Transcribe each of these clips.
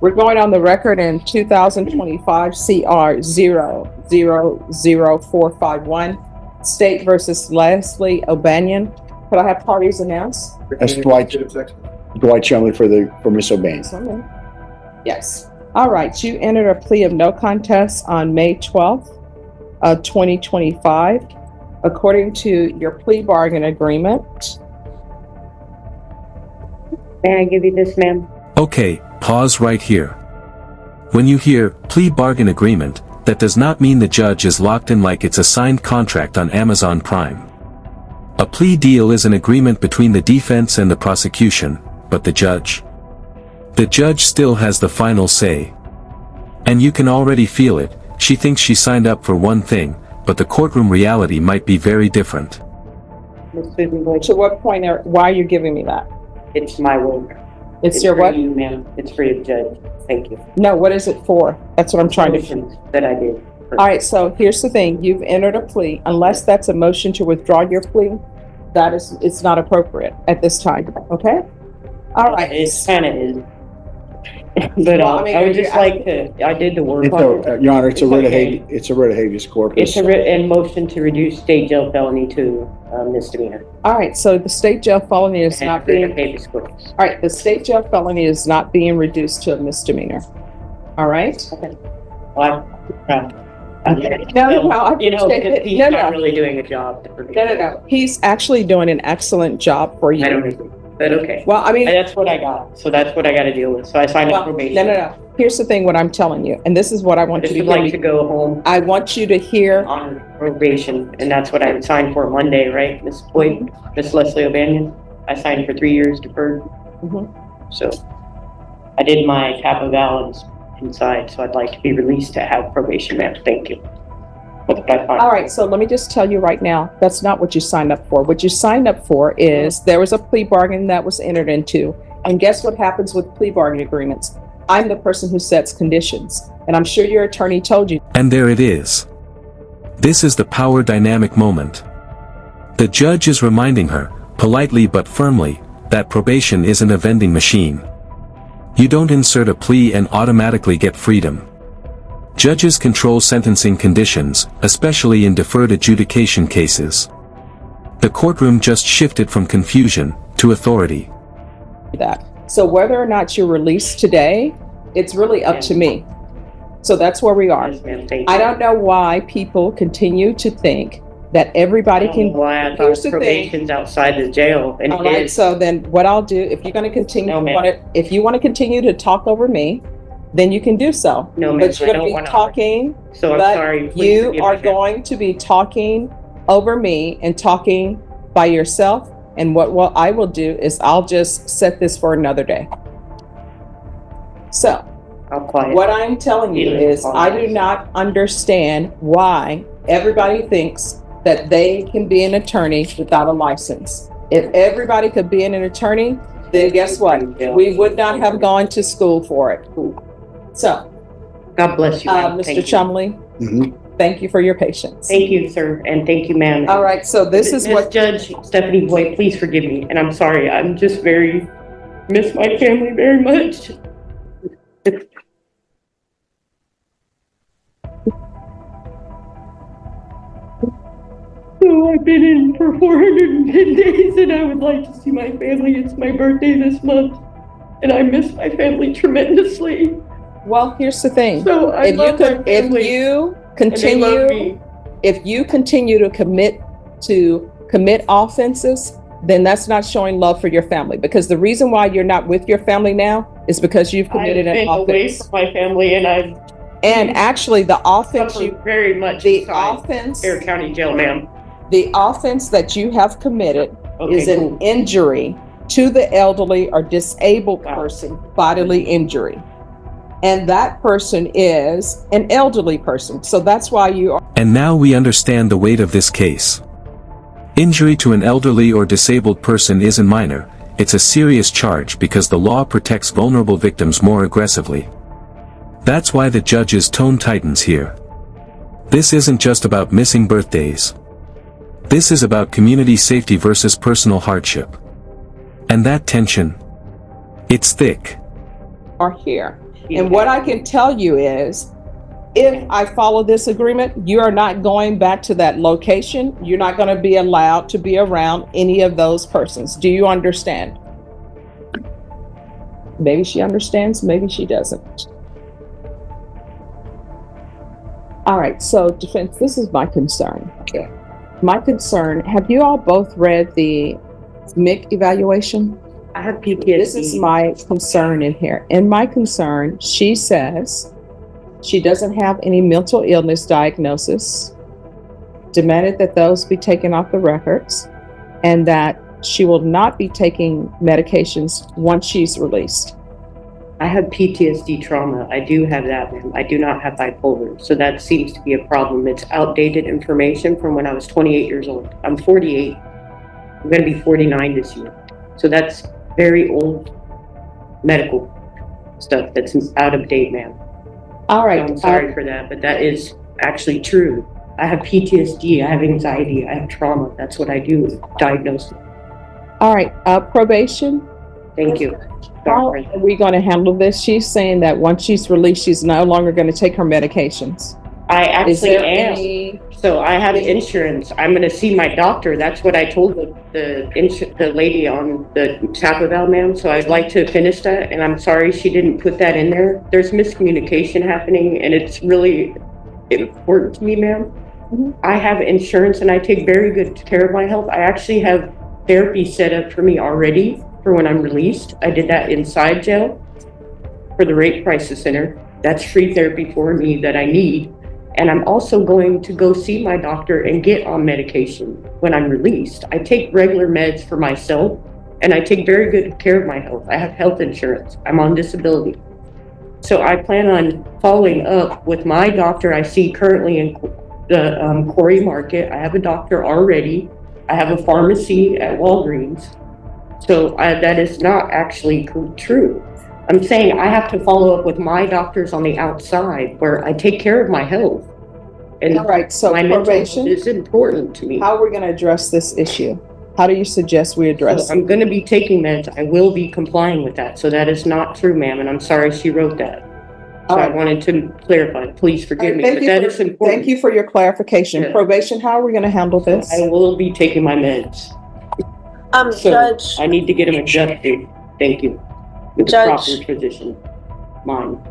We're going on the record in 2025 CR 000451, State versus Lesley Oanion. Could I have parties announced? That's Dwight Chumley for Miss O'Banion. Yes. All right. You entered a plea of no contest on May 12th of 2025. According to your plea bargain agreement. May I give you this, ma'am? Okay, pause right here. When you hear plea bargain agreement, that does not mean the judge is locked in like it's a signed contract on Amazon Prime. A plea deal is an agreement between the defense and the prosecution, but the judge still has the final say. And you can already feel it. She thinks she signed up for one thing, but the courtroom reality might be very different. To what point, why are you giving me that? It's my word. It's your what? You, ma'am. It's for the judge. Thank you. No, what is it for? That's what I'm trying to. That I did. All right, so here's the thing. You've entered a plea. Unless that's a motion to withdraw your plea, it's not appropriate at this time, okay? All right. It kind of is. But Well, I mean, I would just like to, I did the work. Your Honor, it's a writ of habeas corpus. It's a writ and motion to reduce state jail felony to misdemeanor. All right, so the state jail felony is And not writ of being, habeas corpus. all right, the state jail felony is not being reduced to a misdemeanor. All right? Okay. Well, No, I you know, appreciate because it. he's No. not really doing a job. No. He's actually doing an excellent job for you. I don't agree, but okay. Well, I mean, And that's what I got. So that's what I got to deal with. So I signed up well, probation. no. Here's the thing, what I'm telling you, and this is what I want I you just to would like to hear. go home I want you to hear, on probation, and that's what I signed for Monday, right, Miss Boyd, Miss Lesley Oanion? I signed for 3 years deferred. Mhm. So I did my cap of balance inside, so I'd like to be released to have probation, ma'am. Thank you. all right, so let me just tell you right now, that's not what you signed up for. What you signed up for is there was a plea bargain that was entered into. And guess what happens with plea bargain agreements? I'm the person who sets conditions. And I'm sure your attorney told you. And there it is. This is the power dynamic moment. The judge is reminding her, politely but firmly, that probation isn't a vending machine. You don't insert a plea and automatically get freedom. Judges control sentencing conditions, especially in deferred adjudication cases. The courtroom just shifted from confusion to authority. That. So whether or not you're released today, it's really up to me. So that's where we are. Yes, ma'am. Thank you. I don't know why people continue to think that everybody I don't know can. why I Here's thought the thing. probation's outside the jail, and All it right, is. so then what I'll do, if you're going to continue, No, ma'am. if you want to continue to talk over me, then you can do so. No, ma'am, But you're I going don't to be wanna. talking, So I'm but sorry. Please you forgive are me. going to be talking over me and talking by yourself. And what I will do is I'll just set this for another day. So I'll quiet. what I'm telling you is I do not understand why everybody thinks that they can be an attorney without a license. If everybody could be an attorney, then guess what? We would not have gone to school for it. So, God bless you, ma'am. Mr. Thank you. Chumley, thank you for your patience. Thank you, sir, and thank you, ma'am. All right, so this is Miss what, Judge Stephanie Boyd, please forgive me, and I'm sorry. I'm just miss my family very much. So I've been in for 410 days, and I would like to see my family. It's my birthday this month, and I miss my family tremendously. well, here's the thing. So I love my family, if you and they love continue, me. if you continue to commit offenses, then that's not showing love for your family. Because the reason why you're not with your family now is because you've committed I've an been away offense. from my family, and I've And actually, the offense suffered you, very much the inside offense, Fair County Jail, ma'am. the offense that you have committed is Okay, an cool. injury to the elderly or disabled Wow. person, bodily injury. And that person is an elderly person. So that's why you are. And now we understand the weight of this case. Injury to an elderly or disabled person isn't minor, it's a serious charge because the law protects vulnerable victims more aggressively. That's why the judge's tone tightens here. This isn't just about missing birthdays. This is about community safety versus personal hardship. And that tension, it's thick. Are here. And what I can tell you is, if I follow this agreement, you are not going back to that location. You're not going to be allowed to be around any of those persons. Do you understand? Maybe she understands, maybe she doesn't. All right, so defense, this is my concern. Okay. My concern, have you all both read the MIC evaluation? I have PTSD. This is my concern in here. In my concern, she says she doesn't have any mental illness diagnosis, demanded that those be taken off the records, and that she will not be taking medications once she's released. I have PTSD trauma. I do have that, ma'am. I do not have bipolar. So that seems to be a problem. It's outdated information from when I was 28 years old. I'm 48. I'm going to be 49 this year. So that's very old medical stuff that's out of date, ma'am. All right. I'm sorry for that, but that is actually true. I have PTSD. I have anxiety. I have trauma. That's what I do. Diagnosed. All right. Probation. Thank you. How are we going to handle this? She's saying that once she's released, she's no longer going to take her medications. I actually am. Any... So I have insurance. I'm going to see my doctor. That's what I told the lady on the Taco Bell, ma'am. So I'd like to finish that. And I'm sorry she didn't put that in there. There's miscommunication happening, and it's really important to me, ma'am. Mm-hmm. I have insurance, and I take very good care of my health. I actually have therapy set up for me already for when I'm released. I did that inside jail for the Rape Crisis Center. That's free therapy for me that I need. And I'm also going to go see my doctor and get on medication when I'm released. I take regular meds for myself, and I take very good care of my health. I have health insurance. I'm on disability. So I plan on following up with my doctor I see currently in the Quarry Market. I have a doctor already. I have a pharmacy at Walgreens. So that is not actually true. I'm saying I have to follow up with my doctors on the outside where I take care of my health. And all right, so my mental probation health is important to me. How are we going to address this issue? How do you suggest we address it? I'm going to be taking meds. I will be complying with that. So that is not true, ma'am. And I'm sorry she wrote that. So I wanted to clarify. Please forgive me, but that is important. Thank you for your clarification. Yeah. Probation, how are we going to handle this? I will be taking my meds. So Judge, I need to get them adjusted. Thank you. With the Judge, proper physician. Mine.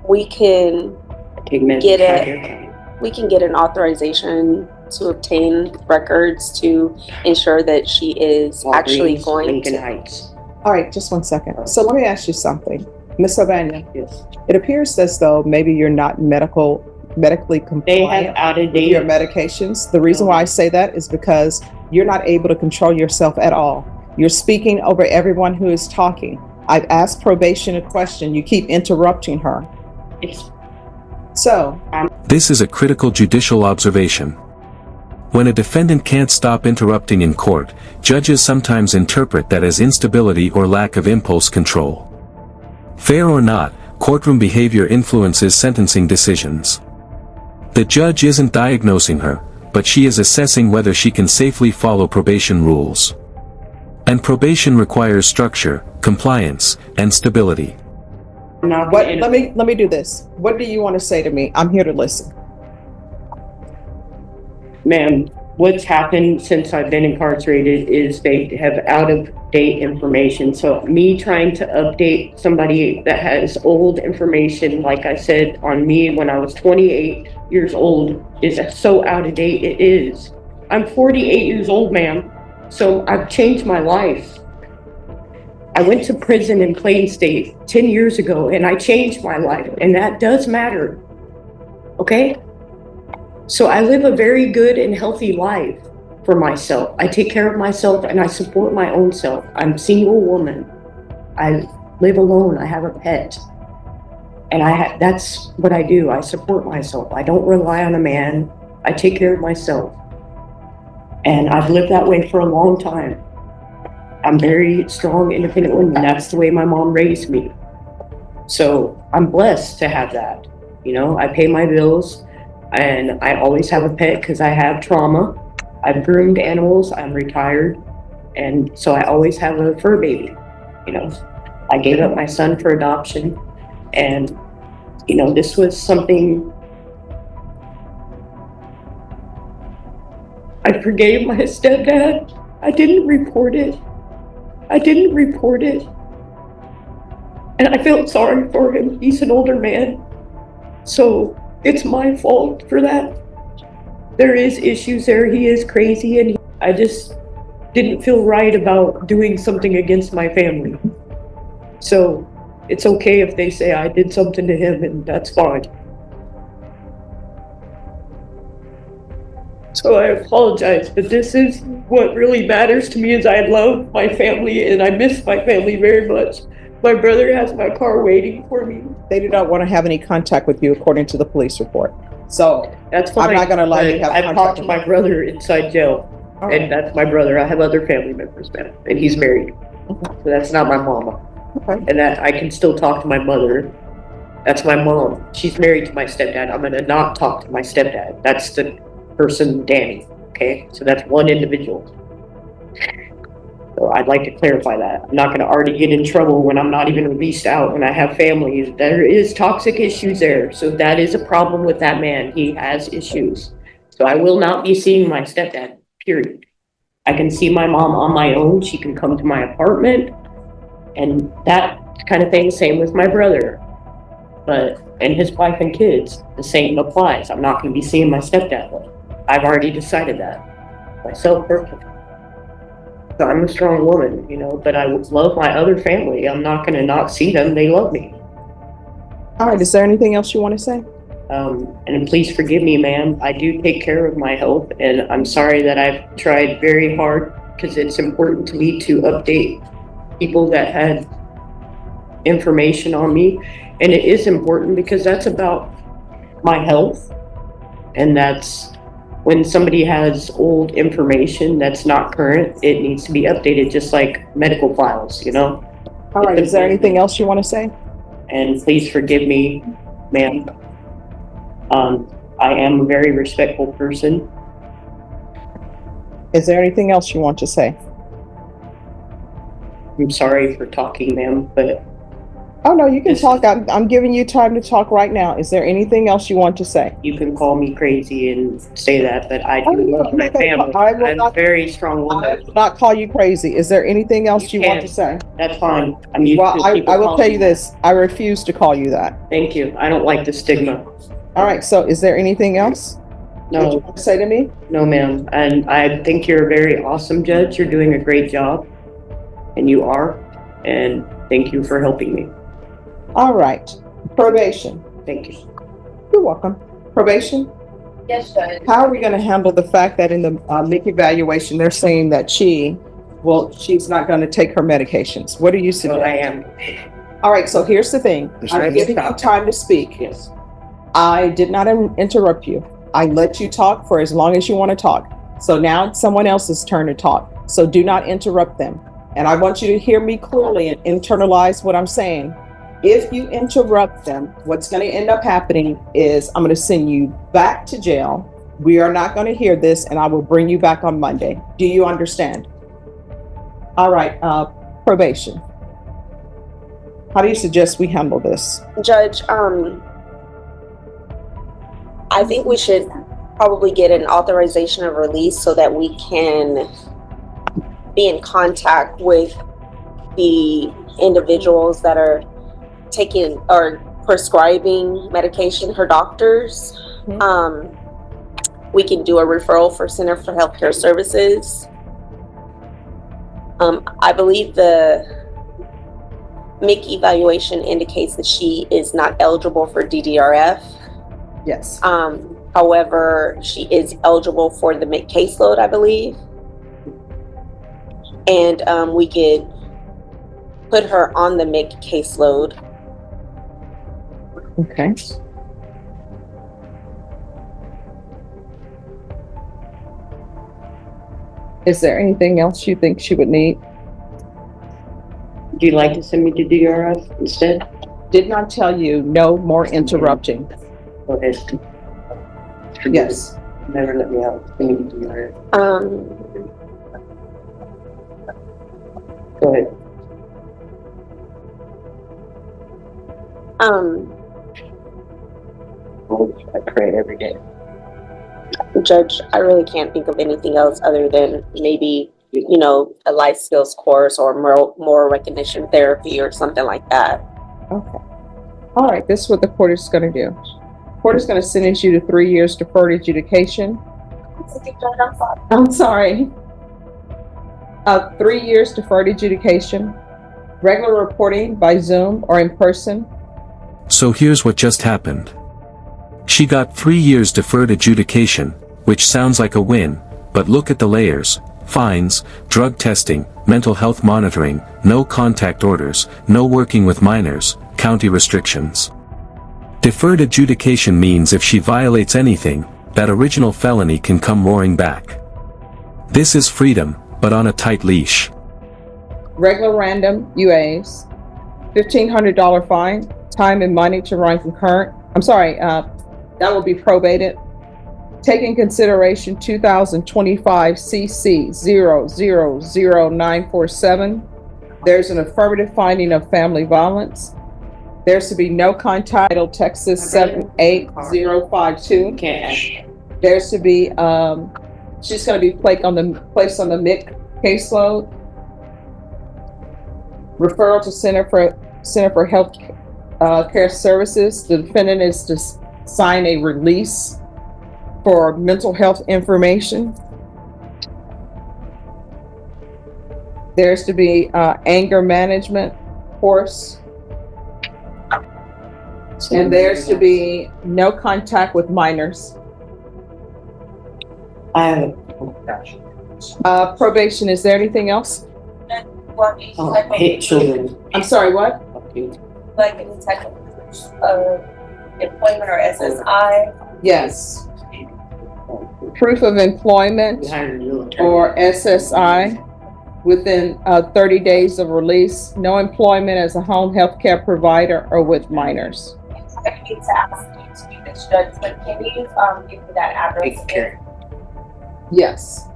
We can Take meds. get an authorization to obtain records to ensure that she is Walgreens, actually going Lincoln to. Heights. All right, just one second. So let me ask you something. Ms. Oanion, Yes. it appears as though maybe you're not medically They compliant have out of with date. your medications. The reason why I say that is because you're not able to control yourself at all. You're speaking over everyone who is talking. I've asked probation a question. You keep interrupting her. So, This is a critical judicial observation. When a defendant can't stop interrupting in court, judges sometimes interpret that as instability or lack of impulse control. Fair or not, courtroom behavior influences sentencing decisions. The judge isn't diagnosing her, but she is assessing whether she can safely follow probation rules. And probation requires structure, compliance, and stability. let me do this. What do you want to say to me? I'm here to listen. Ma'am, what's happened since I've been incarcerated is they have out-of-date information. So me trying to update somebody that has old information, like I said, on me when I was 28 years old, is so out of date. It is. I'm 48 years old, ma'am. So I've changed my life. I went to prison in Plain State 10 years ago, and I changed my life, and that does matter. Okay? So I live a very good and healthy life for myself. I take care of myself, and I support my own self. I'm a single woman. I live alone. I have a pet. And that's what I do. I support myself. I don't rely on a man. I take care of myself. And I've lived that way for a long time. I'm very strong, independent woman. That's the way my mom raised me. So I'm blessed to have that. You know, I pay my bills, and I always have a pet because I have trauma. I've groomed animals. I'm retired. And so I always have a fur baby, you know. I gave up my son for adoption, and, you know, this was something I forgave my stepdad. I didn't report it. And I felt sorry for him. He's an older man. So it's my fault for that. There is issues there. He is crazy, and I just didn't feel right about doing something against my family. So it's okay if they say I did something to him, and that's fine. So I apologize, but this is what really matters to me. Is I love my family and I miss my family very much. My brother has my car waiting for me. They do not want to have any contact with you according to the police report. So That's fine. I'm not going to allow you to have I've contact talked to with my brother inside jail, All right. and that's my brother. I have other family members, man, and he's married. Okay. So that's not my mama. Okay. And that I can still talk to my mother. That's my mom. She's married to my stepdad. I'm gonna not talk to my stepdad. That's the person, Danny. Okay, so that's one individual. So I'd like to clarify that. I'm not gonna already get in trouble when I'm not even released out and I have families. There is toxic issues there. So that is a problem with that man. He has issues. So I will not be seeing my stepdad, period. I can see my mom on my own. She can come to my apartment and that kind of thing. Same with my brother, and his wife and kids, the same applies. I'm not gonna be seeing my stepdad. I've already decided that myself personally. So I'm a strong woman, you know, but I love my other family. I'm not gonna not see them. They love me. All right. Is there anything else you want to say? And please forgive me, ma'am. I do take care of my health, and I'm sorry that I've tried very hard because it's important to me to update people that had information on me. And it is important because that's about my health, and that's when somebody has old information that's not current, it needs to be updated, just like medical files, you know? All right. Is there anything else you want to say? And please forgive me, ma'am. I am a very respectful person. Is there anything else you want to say? I'm sorry for talking, ma'am, but Oh, no, you can talk. I'm giving you time to talk right now. Is there anything else you want to say? you can call me crazy and say that, but I Oh, do no, love my no, family. I will I'm a not- very strong I woman. will not call you crazy. Is there anything else You you want can. to say? That's fine. I'm used Well, to I people will calling tell me you that. this. I refuse to call you that. Thank you. I don't like the stigma. All right. So is there anything else that you No, want to say to me? no, ma'am. And I think you're a very awesome judge. You're doing a great job. And you are. And thank you for helping me. All right. Probation. Thank you. You're welcome. Probation. Yes, Judge. How are we going to handle the fact that in the MIC evaluation, they're saying that she's not going to take her medications? What do you So I suggest? am. All right. So here's the thing. I'm giving you time to speak. Yes. I did not interrupt you. I let you talk for as long as you want to talk. So now it's someone else's turn to talk. So do not interrupt them. And I want you to hear me clearly and internalize what I'm saying. If you interrupt them, what's going to end up happening is I'm going to send you back to jail. We are not going to hear this, and I will bring you back on Monday. Do you understand? All right. Probation. How do you suggest we handle this? Judge, I think we should probably get an authorization of release so that we can be in contact with the individuals that are taking or prescribing medication, her doctors. We can do a referral for Center for Healthcare Services. I believe the MIC evaluation indicates that she is not eligible for DDRF. Yes. However, she is eligible for the MIC caseload, I believe. And we could put her on the MIC caseload. Okay. Is there anything else you think she would need? Would you like to send me to DRF instead? Did not tell you no more interrupting. Go ahead. Yes. Never let me out. Send me to DRF. Go ahead. I pray every day. Judge, I really can't think of anything else other than maybe, a life skills course or moral recognition therapy or something like that. Okay. All right, this is what the court is going to do. The court is going to sentence you to 3 years deferred adjudication. I'm sorry. 3 years deferred adjudication, regular reporting by Zoom or in person. So here's what just happened. She got 3 years deferred adjudication, which sounds like a win, but look at the layers: fines, drug testing, mental health monitoring, no contact orders, no working with minors, county restrictions. Deferred adjudication means if she violates anything, that original felony can come roaring back. This is freedom, but on a tight leash. Regular random UAs, $1,500 fine, time and money to run concurrent. I'm sorry, that will be probated. Take in consideration 2025 CC 000947. There's an affirmative finding of family violence. There's to be no contact. Texas 78052. There's to be, she's going to be placed on the MIC caseload. Referral to Center for Health Care Services. The defendant is to sign a release for mental health information. There's to be anger management course. And there's to be no contact with minors. Probation, is there anything else? Hate children. I'm sorry, what? Like any type of employment or SSI? Yes. Proof of employment or SSI within 30 days of release. No employment as a home health care provider or with minors. I need to ask you to do this, Judge, but can you give me that address again? Yes.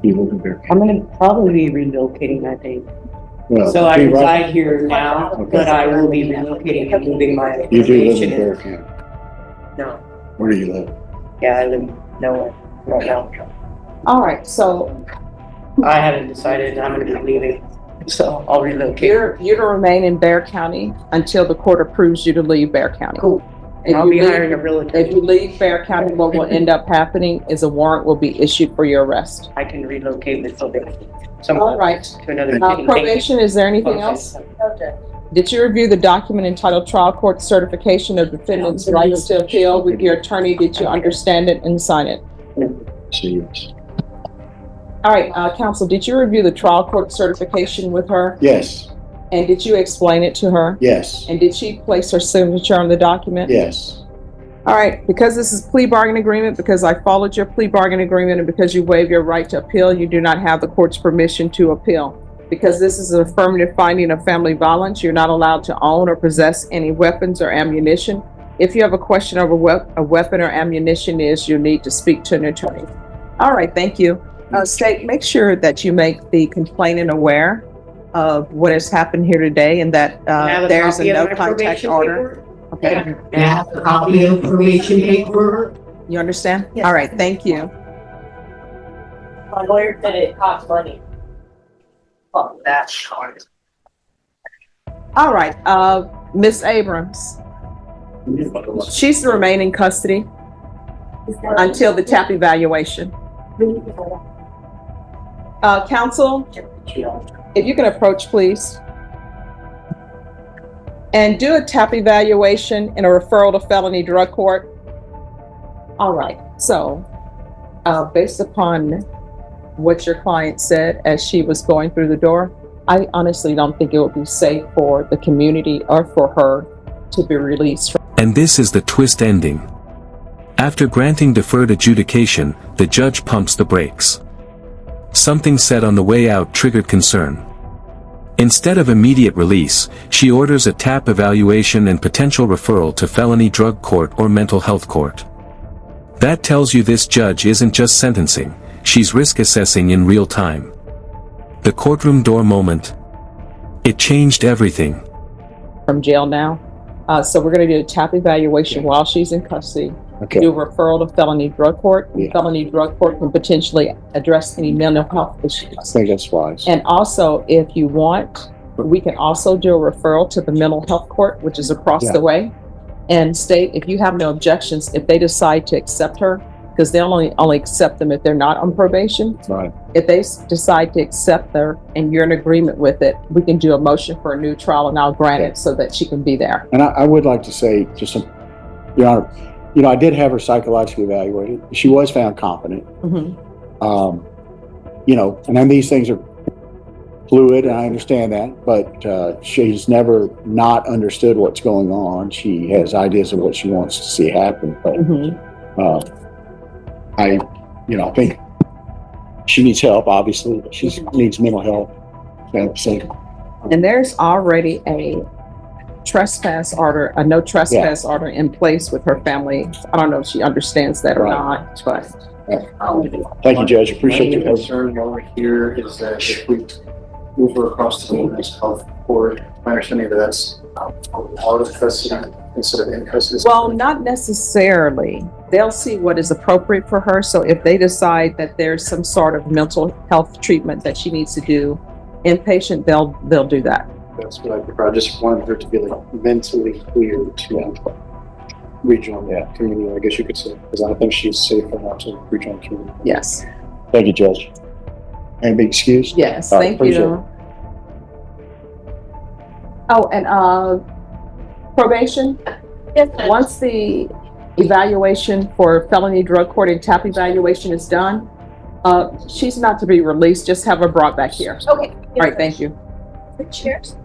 I'm going to probably be relocating, I think. Well, So I be right- reside here now, but I will be relocating and moving my You do live in information. Bear County. No, Where do you live? yeah, I live nowhere right now. All right, so I haven't decided I'm going to be leaving, so I'll relocate. you're to remain in Bear County until the court approves you to leave Bear County. Cool. If I'll you be leave- hiring a realtor. If you leave Bear County, what will end up happening is a warrant will be issued for your arrest. I can relocate with All someone right. to another city. Probation, is there anything else? No, Judge. Did you review the document entitled Trial Court Certification of Defendant's Rights to Appeal with your attorney? Did you understand it and sign it? Yes. All right, counsel, did you review the trial court certification with her? Yes. And did you explain it to her? Yes. And did she place her signature on the document? Yes. All right, because this is plea bargain agreement, because I followed your plea bargain agreement, and because you waive your right to appeal, you do not have the court's permission to appeal. Because this is an affirmative finding of family violence, you're not allowed to own or possess any weapons or ammunition. If you have a question over what a weapon or ammunition is, you'll need to speak to an attorney. All right, thank you. State, make sure that you make the complainant aware of what has happened here today and that there's a no contact order. Okay, I have a copy of probation paper. you understand? All right, thank you. My lawyer said it costs money. Oh, that's hard. All right, Miss Abrams, she's to remain in custody until the TAP evaluation. Counsel, if you can approach, please. And do a TAP evaluation and a referral to felony drug court. All right, so based upon what your client said as she was going through the door, I honestly don't think it would be safe for the community or for her to be released. And this is the twist ending. After granting deferred adjudication, the judge pumps the brakes. Something said on the way out triggered concern. Instead of immediate release, she orders a TAP evaluation and potential referral to felony drug court or mental health court. That tells you this judge isn't just sentencing, she's risk assessing in real time. The courtroom door moment. It changed everything. from jail now. So we're going to do a TAP evaluation while she's in custody. Okay. Do a referral to felony drug court. Yeah. Felony drug court can potentially address any mental health I issues. think that's wise. And also, if you want, we can also do a referral to the mental health court, which is across Yeah. the way, and state if you have no objections, if they decide to accept her, because they'll only accept them if they're not on probation. Right. If they decide to accept her and you're in agreement with it, we can do a motion for a new trial and I'll grant Okay. it so that she can be there. And I would like to say, just some, Your Honor, I did have her psychologically evaluated. She was found competent. Mhm. And then these things are fluid, and I understand that, but she's never not understood what's going on. She has ideas of what she wants to see happen, but Mhm. I think she needs help, obviously. She needs mental health. So, And there's already a trespass order, a no trespass order in place with her family. I don't know if she understands that or Right. not, but thank you, Judge. Appreciate My your main help. concern while we're here is that if we move her across to the women's health court, my understanding that that's out of custody instead of in custody. well, not necessarily. They'll see what is appropriate for her. So if they decide that there's some sort of mental health treatment that she needs to do inpatient, they'll do that. That's what I prefer. I just wanted her to be like mentally clear to rejoin the community, I guess you could say, because I think she's safe enough to rejoin the community. Yes. Thank you, Judge. And be excused? Yes. All right, Thank appreciate you. Oh, and probation. Yes, Once the evaluation for felony drug court and TAP evaluation is done, she's not to be released. Just have her brought back here. okay. All right. Thank you. Cheers.